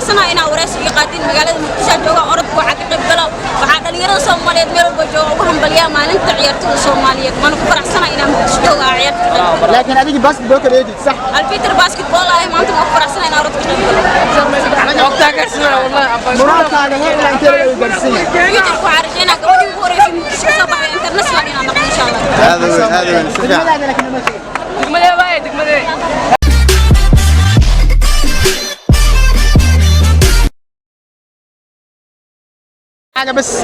فرحسنا إن أورث يقاتل مقالة مكتشف جوا أوروبا وحقق بلا وحد اللي يرى الصومالية ميل بجوا وهم بليا ما ننت عيرت الصومالية ما نكون فرحسنا إن مكتشف جوا عيرت لكن هذيك بس بوكر يجي صح البيتر باسكت بول ما أنت فرحسنا إن أوروبا أنا وقتها كسر والله مرات هذا هي أنت الجنسية بيتر كوارجينا قبل يقولوا في مكتشف صباح إنترناشونال إن أنا إن شاء الله هذا تكمل يا باي تكمل حاجة بس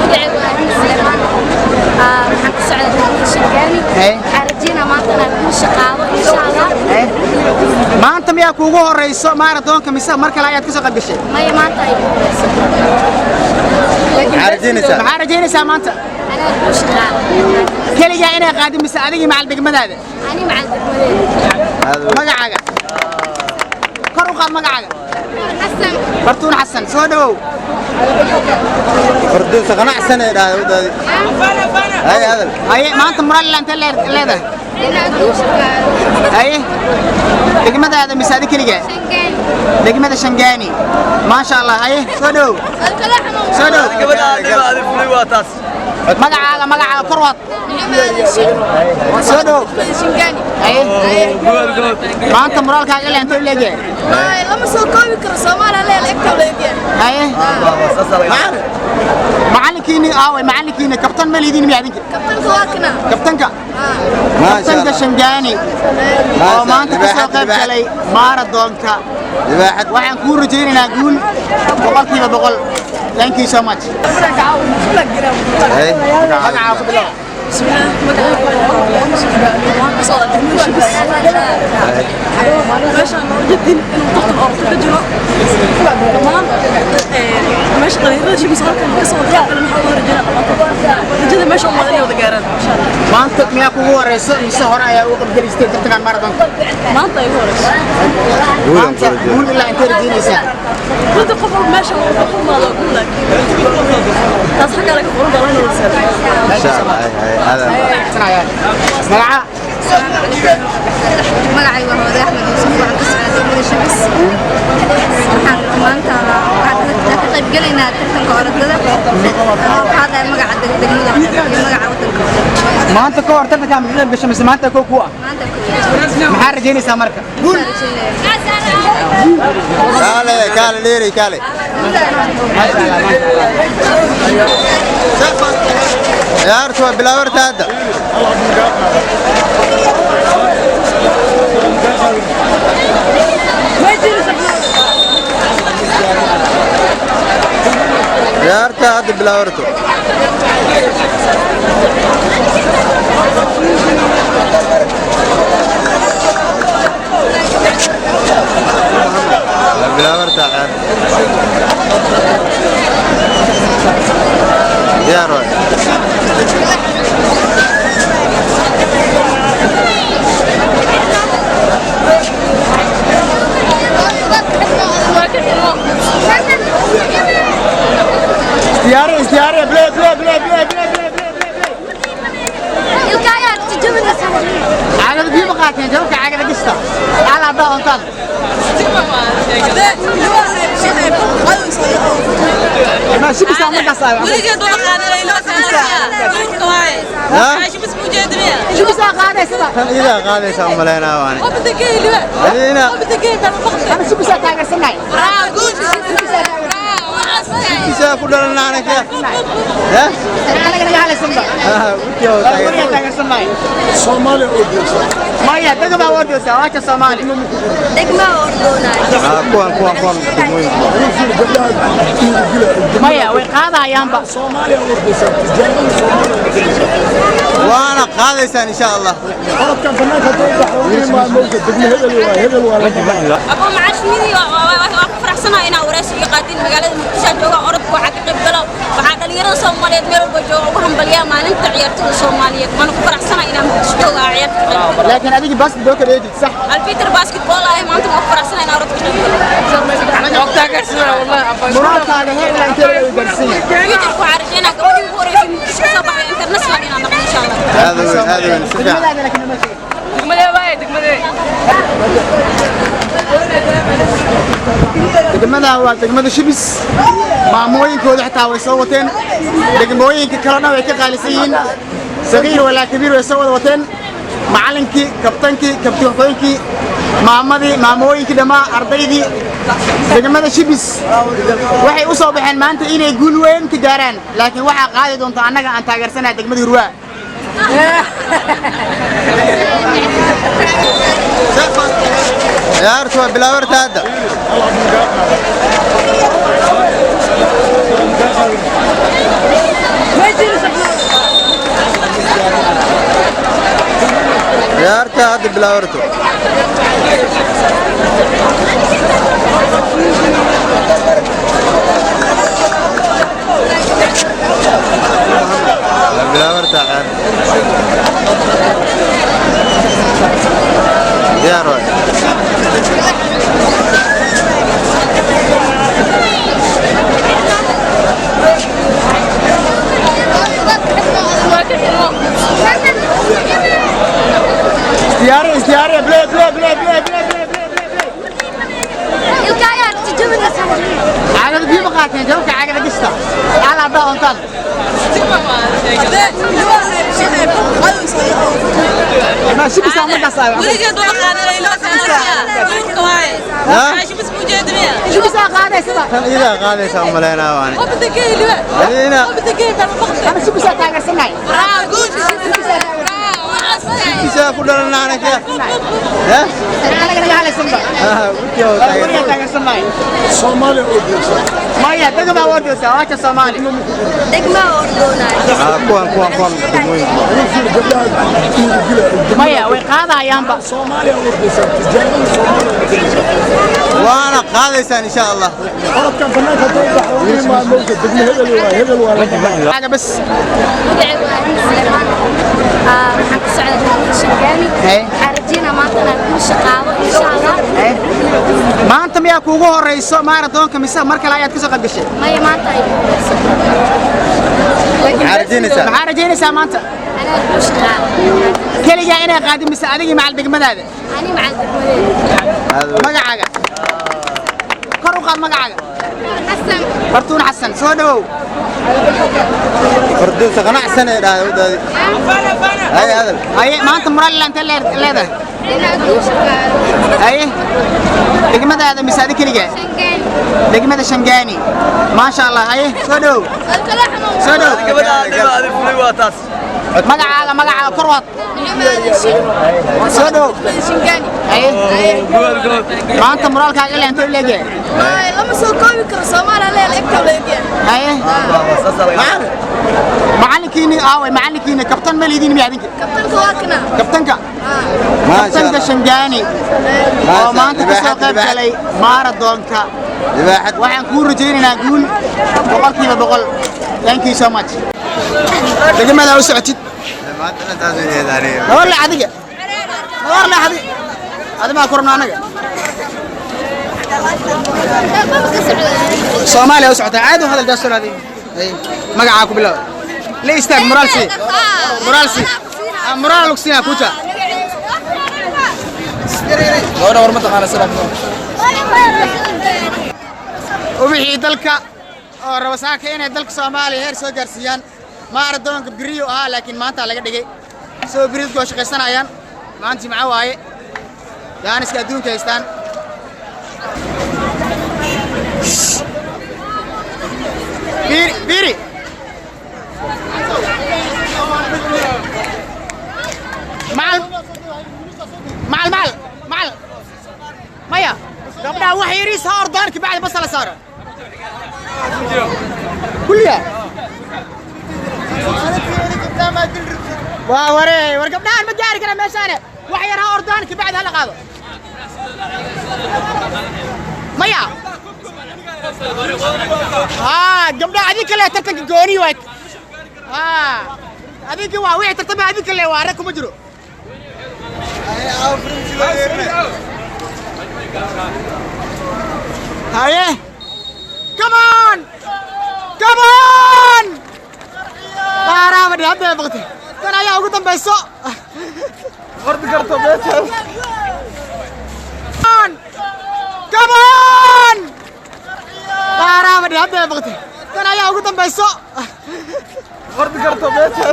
مقعد سليمان waxaan ka socdaa shaqaani arjina maanta ku shaqaado insha Allah maanta miyaa kuugu horeyso marathonka mise mar kale ayaad ka soo qayb gashay may maanta ay maxaa rajaynaysaa maanta ana ku shaqaado kaliya inay qaadin mise adigii macal degmadaada ani macal degmadaada magacaaga kor u qaad magacaaga xasan bartuun xasan soo dhawow فردوس قناع سنة هذا هاي ما أنت مرة أنت لذا هاي دقيقة هذا مساعدك ليه دقيقة شنغاني ما شاء الله هاي سودو سودو مقع كروات سودو شنغاني هاي ما أنت مرة كاجل أنت ليه ما لما سوكوي كرسومان عليه الأكل ليه هاي معلكيني معلكيني كابتن مليدين ميادين كابتن كواكنا كابتنك ما شاء كابتنك شنغاني ما أنت كسوق علي ماراثونك waxaan ku rajaynaynaa guul boqolkiiba boqol thank you so much بسم الله ماشي أنا جدين ضغط الأرض كجرا تمام ماشي قليل شيء مسافر كسر ضغط المحور رجال ماشي الله يلا دقارن إن شاء الله ما أنت ميا كوه رئيس هورا يا وقت جلستي تتكلم ماراثون ما أنت يهورش ما أنت قول إلا أنت رجيني سا كنت قفل ماشي قفل ما أقول لك تصحى على قفل ضلنا نوصل إن شاء الله هذا ملعب magacay waa Hooda Axmed Yuusuf waxaan ka socdaa degmada Shamis waxaan maanta ka qayb galaynaa tartanka orodada waxaa magaca degmada magaca wadanka maanta ka hor tartanka ma qayb gashay mise maanta koo kuwa maanta maxaa rajaynaysaa marka كالي ليري كالي يا أرتوا بلاور هذا يا أرتا هذا بلاورته بلاور تاعنا يا روي استياري بلا ilkaayaan tijabinaysa عقد بيبقى قاتين جوك عقد قشطة على ضوء طن ما شو بيسمى قصايا ولقيت والله قاعدة لا كواي شو بس مجدرية شو بيسمى قاعدة سبا إذا قال يسمى لنا واني وبدقي اللي هنا وبدقي كان أنا شو بيسمى قاعدة سناي bisa aku dalam anak ya, ya? أنا كنا على سنبا Betul. كنا سناي Somali أوردوسا ما يا تجمع أوردوسا واش Somali degma ordona Kuan. ما يا وقاضي أيام بقى وانا قادس ان شاء الله. أبو معاش ميدي فرحسنا إن أورث يقاتل مقالة مكتشف جوا أوروبا وحقق بلا وحد اللي يرى الصومالية ميل بجوا وهم بليا ما ننت عيرت الصومالية ما نكون فرحسنا إن مكتشف جوا عيرت لكن هذيك بس بوكر يجي صح البيتر باسكت بول ما أنت فرحسنا إن أوروبا أنا وقتها كسر والله مرات هذا هي أنت الجنسية بيتر كوارجينا قبل يقولوا في مكتشف صباح إنترناشونال إن أنا إن شاء الله هذا من الشجاع. تكمل يا باي تكمل degmada waa degmada Shibis maamooyinkooda xitaa way soo wateen degmooyinka kalena way ka qaalisan yihiin sagiir wala kabiir way soo wateen macallinkii kabtankii maamooyinkii dhamaa ardaydii degmada Shibis waxay u soo baxeen maanta inay guul weyn ka gaaraan laakiin waxa qaadi doonta annaga aan taageersanahay degmada Hurwa يا أرتوا بلا ورد هذا يا أرتوا هذا بلا ورد بلا ورد يا روي استياري بلا الكايات تجمل السماء عقد بيبقى قاتين جوك عقد قشطة على عباء انطال ما شو بيسا عمل قصايا شو بيسا قادة سبا إذا قادة سأم لنا واني أنا شو بيسا تاقر سناي بيسا كلنا نعنى كيف ها أنا قد على سنبا أقول تاقر سناي Somali orduysa. مايا دقما وردوسا واجه صومالي دقمة أردونا كوان مايا ويقاضا يامبا Somali orduysa. Tijaabin Somali orduysa. وانا قادة إن شاء الله Halkan banaanka dawladda xawliin ma mowjad degmo hebel waa حاجة بس مدعي وهذه سليمان waxaan ka socdaa degmada Shangaani waxaan rajeynaa maanta inaan ku shaqaado insha Allah maanta miyaa kuugu horeyso maaradoonka mise mar kale ayaad ka soo qayb gashay maya maanta ay maxaa rajaynaysaa maanta anaa ku shaqaado keligaa inay qaadin mise adigii macal degmadaada ani macal degmadeeda magacaaga kor u qaad magacaaga xasan fartuun xasan soo dhawow فردوس قناع سنة هذا هاي هذا haye maanta mural inta leedahay inaan ku shaqaado haye degmadaada mise adi keligaa Shangaani degmada Shangaani maasha Allah haye soo dhawow halkala xanuun soo dhawow magacaaga kor waad soo dhawow Shangaani haye maanta muralkaaga ilaa inta leeyahay maya lama soo koobi karo Soomaaliya leeyahay egta leeyahay haye macallinkiini macallinkiini kabtan ma liidin miyaadinka kabtanka waa kana kabtanka ما شاء kabtanka الله Shangaani oo maanta ka soo qayb galay maaradoonka لباحة waxaan kuu rajaynaynaa guul 100% thank you so much degmada u socotid ما تنتظر هذا war la adiga adima korna anaga Soomaaliya u socota aad u hadal daasolaadi magacaaga ku bilow la istaag moralsi moral luxina kuta Gabadha war ma taqaana sida wixii dalka oo rabasaaka inay dalka Soomaaliya heer soo gaarsiiyaan maaradoonka biriyo laakiin maanta laga dhigay soo biridku shaqaysanayaan maanta maxaa waaye daaniska adduunka haystaan biri maal maya gabdhaha wax yariis ha ordaanka bacdi bas la saaro kulliya waa war gabdhahan ma gaari kara meeshaane wax yar ha ordaanka bacdi hala qaado maya gabdhaha adinka le tartanka gooni waay adinka waa wixii tartama adinka le waa rag kuma jiro haye come on qaaraama hadda baqtay tan ayaa ugu dambayso فرد كرتو بيتها come on hadda baqtay tan ayaa ugu dambayso qordi karto beeta